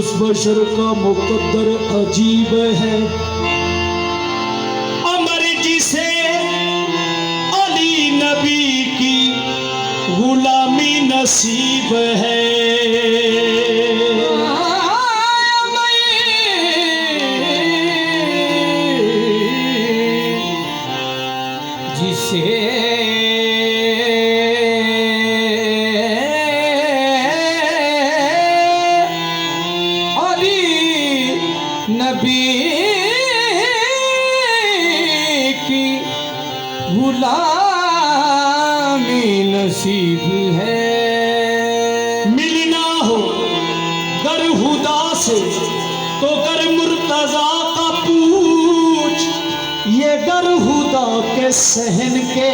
उस बशर का मुकद्दर अजीब है। अमर जिसे अली नबी की गुलामी नसीब है। जिसे नबी की गुलामी नसीब है। मिलना हो गर हुदा से तो गर मुर्तजा का पूछ, ये गर हुदा के सहन के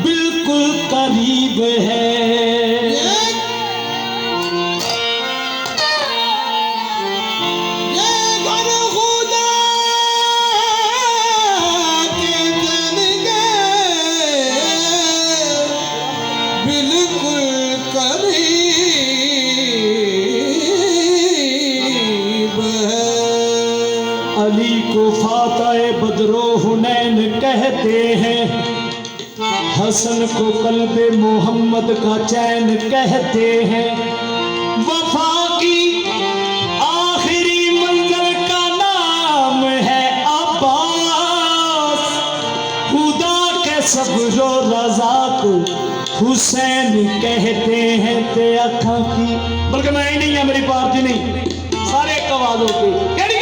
बिल्कुल करीब है। अली को फातह बदरो हुनैन कहते हैं, हसन को कल्बे मोहम्मद का चैन कहते हैं। वफा की आखिरी मंजिल का नाम है अब्बास, खुदा के सब्रो रजा को हुसैन कहते हैं। ते अखा की, बल्कि मैं ही नहीं है, मेरी पार्टी नहीं, सारे कवालों के केड़ी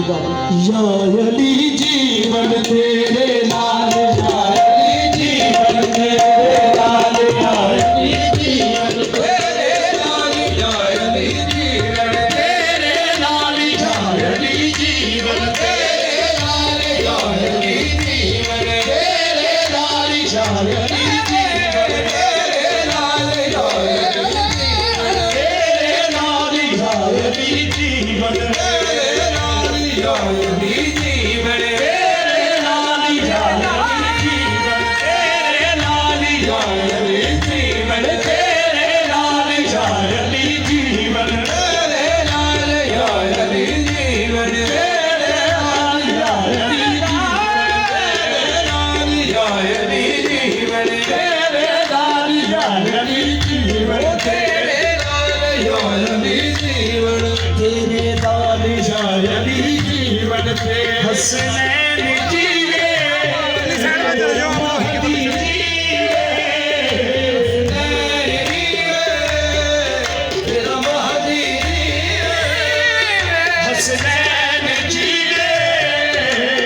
गल या अली जीवन तेरे लाल, या अली जीवन तेरे लाल, या अली जीवन तेरे लाल, या अली जीवन तेरे लाल, या अली जीवन तेरे लाल, या अली जीवन तेरे लाल, या अली जीवन तेरे लाल, या अली जीवन हसनैन जीवे महदी जीवे, तेरा महदी हसनैन जीवे,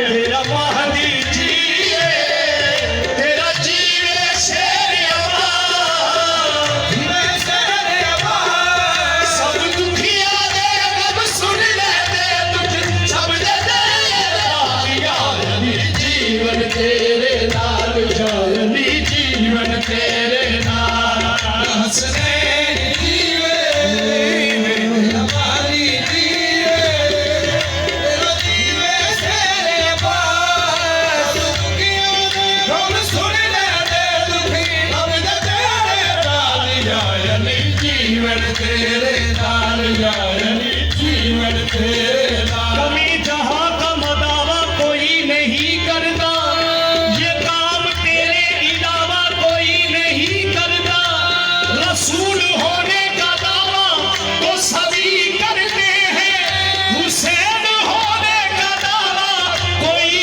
तेरा महदी जीवे, तेरा जीवे शेर अब्बास, सब दुखिया दे अब सुन ले दे तुझ सब दे जीवन तेरे लाल, जानी जीवन तेरे लाल। हसनैन जीवे हमारी जीवे, तेरा जीवे तेरे पास, हम सुन ले दे दुखी हम दे तेरे लाल, जानी जीवन तेरे लाल, जानी जीवन तेरे लाल। कमी जहां का मदावा कोई नहीं करता, ये काम तेरे इलावा कोई नहीं करता। रसूल होने का दावा तो सभी करते हैं, हुसैन होने का दावा कोई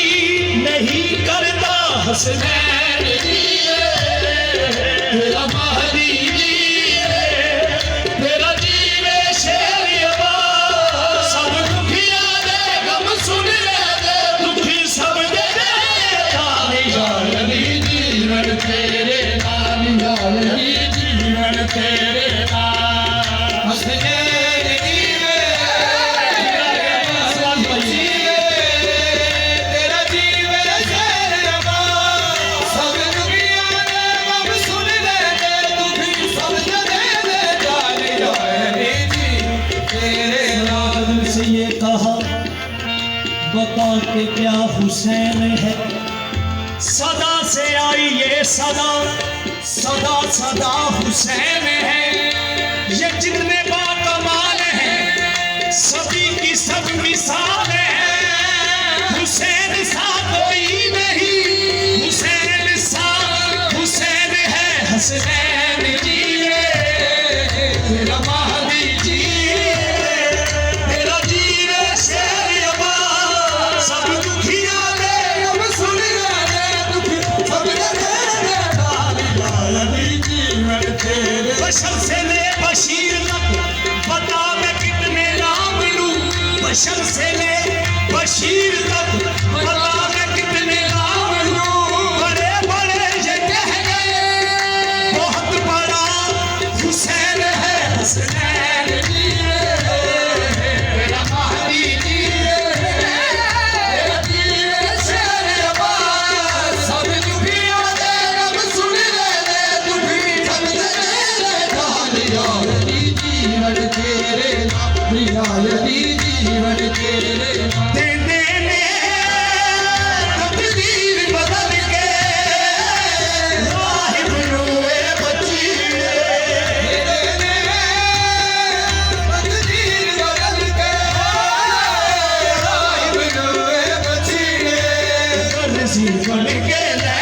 नहीं करता। हसनैन जीवे तेरा महदी जीवे, तेरा जीवे शेर अब्बास, सब दुखिया दे गम सुन ले दे दुखी सब दे दे लाल, या अली जीवन तेरे लाल, या अली जीवन तेरे लाल। हसनैन जीवे तेरा जीवे शेर अब्बास, सब दुखिया दे गम सुन ले दे दुखी सब दे दे लाल, या अली जीवन तेरे लाल। से ये कहा बता के क्या हुसैन है, सदा से आई ये सदा, सदा सदा हुसैन है। ये जितने बाकमाल हैं शमसे ने बशीर तक पता न कितने नाम लूं बड़े बड़े ये कह गए बहुत बड़ा हुसैन है हसनैन जी मेरा महदी जी मेरा पीर शेर अब्बास सब दुखियों दे रब सुन ले दुखी सब दे यदि जीवन तेरे नाम प्रिया यदि जीवन तेरे नाम देने में तकदीर बदल के राहिब रोए बच्ची तकदीर बदल के राहिब रोए बचीने कर्ज़ी बन के ले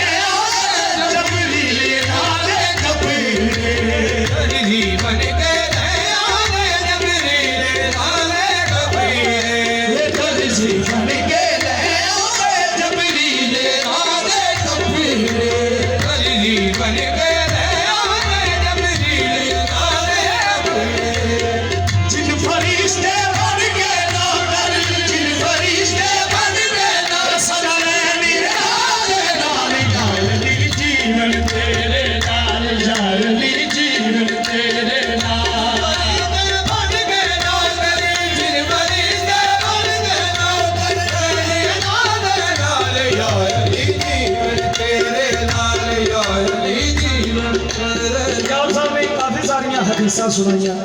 जबरील नाले कपीरे कर्ज़ी बन के आने जबरील नाले कपीरे कर्ज़ी बन के ले जबरील नाले कपीरे कर्ज़ी बन के आने जबरील नाले कपीरे जिन फरिश्ते बन के ना डर जिन फरिश्ते बन के ना सजने नाल जीवन तेरे नाल जाली जीवन तेरे नाल बन के नाल जिन फरिश्ते बन के नाल यार जीवन तेरे नाल यार जीवन तेरे यार साहब ने काफी सारियां हदीसां सुनाइयां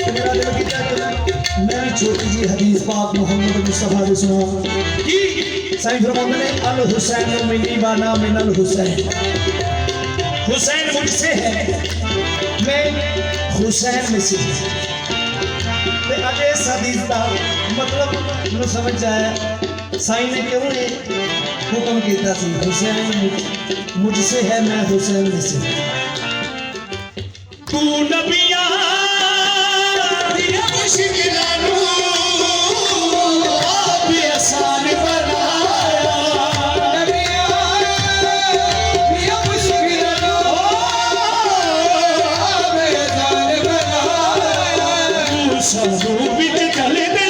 मेरा दिल कीता कि मैं भी छोटी जी हदीस पाक मोहम्मद मुस्तफा दे सुना कि साईं फरमाते ने अल हुसैन मिनी बाना मिनल हुसैन हुसैन मुझसे है मैं हुसैन में से ते अजे इस हदीस का मतलब मैं समझ आया साईं ने क्यों ये हुक्म किया सी हुसैन मुझसे है मैं हुसैन में से तू नबियां दिया मुश्किलां नू आप आसान बनाया पिया मुश्किल तू सब विच चल दे